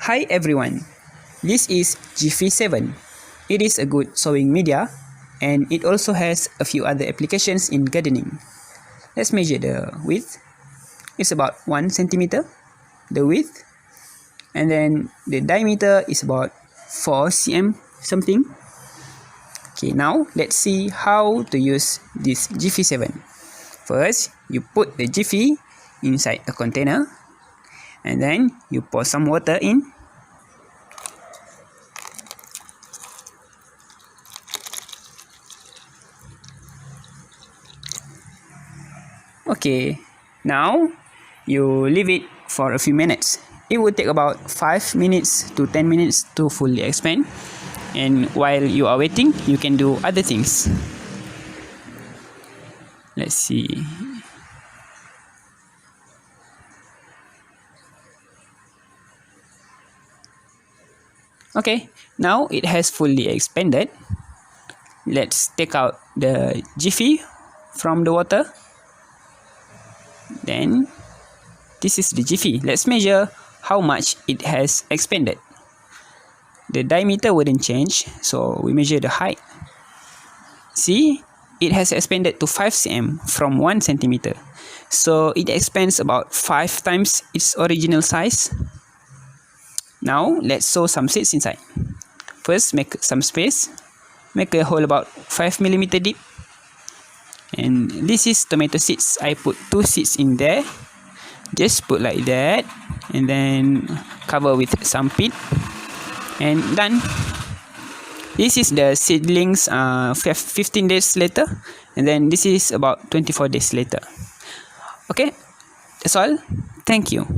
Hi everyone, this is Jiffy 7. It is a good sowing media and it also has a few other applications in gardening. Let's measure the width. It's about 1 centimeter, the width, and then the diameter is about 4 cm something. Okay, now let's see how to use this Jiffy 7. First, you put the Jiffy inside a container and then you pour some water in. Okay, now you leave it for a few minutes. It will take about 5 minutes to 10 minutes to fully expand, and while you are waiting, you can do other things. Let's see. Okay, now it has fully expanded. Let's take out the jiffy from the water. Then this is the jiffy. Let's measure how much it has expanded. The diameter wouldn't change, so we measure the height. See, it has expanded to 5 cm from 1 centimeter. So it expands about 5 times its original size. Now let's sow some seeds inside. First, make some space. Make a hole about 5 mm deep. And this is tomato seeds. I put 2 seeds in there. Just put like that, and then cover with some peat, and done. This is the seedlings 15 days later, and then this is about 24 days later. Okay, that's all. Thank you.